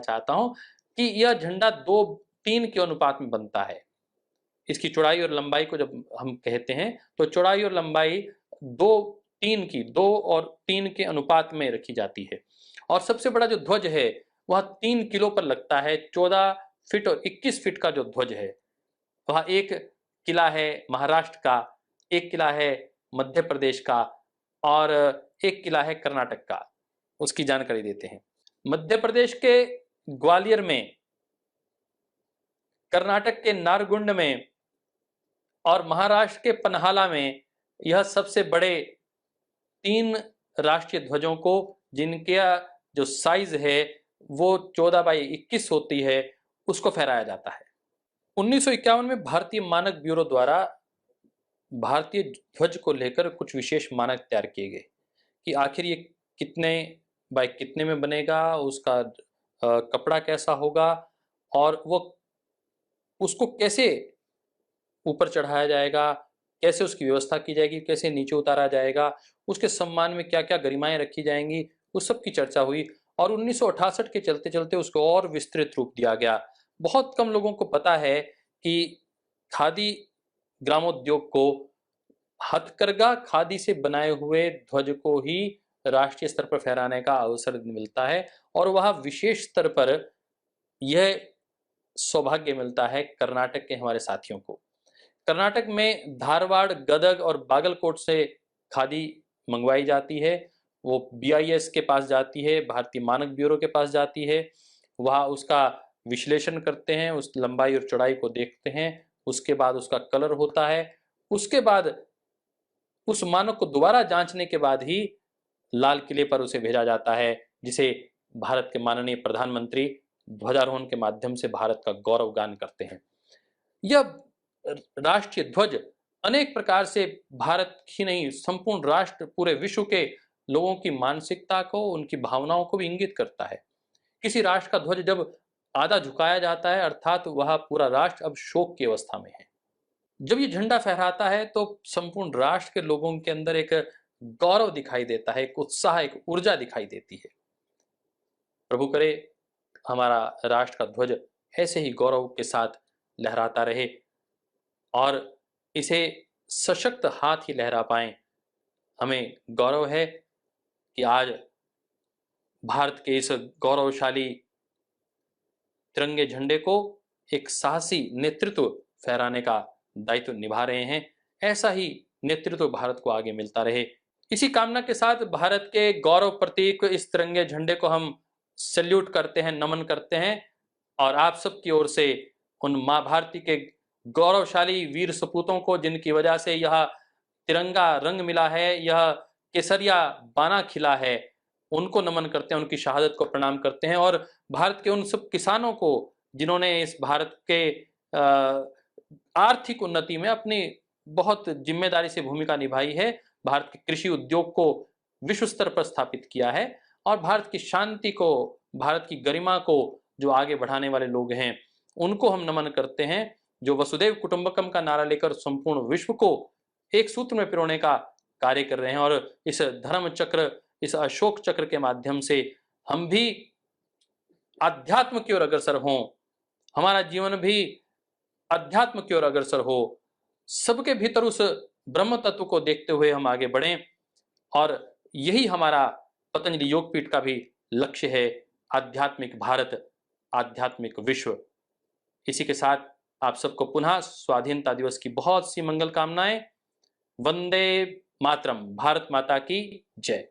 चाहता हूं कि यह झंडा 2:3 के अनुपात में बनता है। इसकी चौड़ाई और लंबाई को जब हम कहते हैं तो चौड़ाई और लंबाई 2 और 3 के अनुपात में रखी जाती है। और सबसे बड़ा जो ध्वज है वह 3 किलो पर लगता है। 14 फीट और 21 फीट का जो ध्वज है वह एक किला है महाराष्ट्र का, एक किला है मध्य प्रदेश का और एक किला है कर्नाटक का। उसकी जानकारी देते हैं। मध्य प्रदेश के ग्वालियर में, कर्नाटक के नारगुंड में और महाराष्ट्र के पन्हाला में यह सबसे बड़े 3 राष्ट्रीय ध्वजों को, जिनके जो साइज है वो 14x21 होती है, उसको फहराया जाता है। 1951 में भारतीय मानक ब्यूरो द्वारा भारतीय ध्वज को लेकर कुछ विशेष मानक तैयार किए गए कि आखिर ये कितने बाय कितने में बनेगा, उसका कपड़ा कैसा होगा और वो उसको कैसे ऊपर चढ़ाया जाएगा, कैसे उसकी व्यवस्था की जाएगी, कैसे नीचे उतारा जाएगा, उसके सम्मान में क्या क्या गरिमाएं रखी जाएंगी, उस सब की चर्चा हुई। और 1968 के चलते चलते उसको और विस्तृत रूप दिया गया। बहुत कम लोगों को पता है कि खादी ग्रामोद्योग को हथकरघा खादी से बनाए हुए ध्वज को ही राष्ट्रीय स्तर पर फहराने का अवसर मिलता है और वह विशेष स्तर पर यह सौभाग्य मिलता है कर्नाटक के हमारे साथियों को। कर्नाटक में धारवाड़, गदग और बागलकोट से खादी मंगवाई जाती है। वो BIS के पास जाती है, भारतीय मानक ब्यूरो के पास जाती है। वहाँ उसका विश्लेषण करते हैं, उस लंबाई और चौड़ाई को देखते हैं, उसके बाद उसका कलर होता है। उसके बाद उस मानक को दोबारा जांचने के बाद ही लाल किले पर उसे भेजा जाता है, जिसे भारत के माननीय प्रधानमंत्री ध्वजारोहण के माध्यम से भारत का गौरव गान करते हैं। यह राष्ट्रीय ध्वज अनेक प्रकार से भारत ही नहीं, संपूर्ण राष्ट्र, पूरे विश्व के लोगों की मानसिकता को, उनकी भावनाओं को भी इंगित करता है। किसी राष्ट्र का ध्वज जब आधा झुकाया जाता है अर्थात वह पूरा राष्ट्र अब शोक की अवस्था में है। जब ये झंडा फहराता है तो संपूर्ण राष्ट्र के लोगों के अंदर एक गौरव दिखाई देता है, एक उत्साह, एक ऊर्जा दिखाई देती है। प्रभु करे हमारा राष्ट्र का ध्वज ऐसे ही गौरव के साथ लहराता रहे और इसे सशक्त हाथ ही लहरा पाएं। हमें गौरव है कि आज भारत के इस गौरवशाली तिरंगे झंडे को एक साहसी नेतृत्व फहराने का दायित्व निभा रहे हैं। ऐसा ही नेतृत्व भारत को आगे मिलता रहे। इसी कामना के साथ भारत के गौरव प्रतीक इस तिरंगे झंडे को हम सैल्यूट करते हैं, नमन करते हैं और आप सबकी ओर से उन मां भारती के गौरवशाली वीर सपूतों को, जिनकी वजह से यह तिरंगा रंग मिला है, यह केसरिया बाना खिला है, उनको नमन करते हैं, उनकी शहादत को प्रणाम करते हैं। और भारत के उन सब किसानों को जिन्होंने इस भारत के आर्थिक उन्नति में अपनी बहुत जिम्मेदारी से भूमिका निभाई है, भारत के कृषि उद्योग को विश्व स्तर पर स्थापित किया है और भारत की शांति को, भारत की गरिमा को जो आगे बढ़ाने वाले लोग हैं, उनको हम नमन करते हैं, जो वसुधैव कुटुंबकम का नारा लेकर संपूर्ण विश्व को एक सूत्र में पिरोने का कार्य कर रहे हैं। और इस धर्म चक्र, इस अशोक चक्र के माध्यम से हम भी अध्यात्म की ओर अग्रसर हों, हमारा जीवन भी अध्यात्म की ओर अग्रसर हो, सबके भीतर उस ब्रह्म तत्व को देखते हुए हम आगे बढ़ें। और यही हमारा पतंजलि योगपीठ का भी लक्ष्य है, आध्यात्मिक भारत, आध्यात्मिक विश्व। इसी के साथ आप सबको पुनः स्वाधीनता दिवस की बहुत सी मंगल कामनाएं। वंदे मातरम। भारत माता की जय।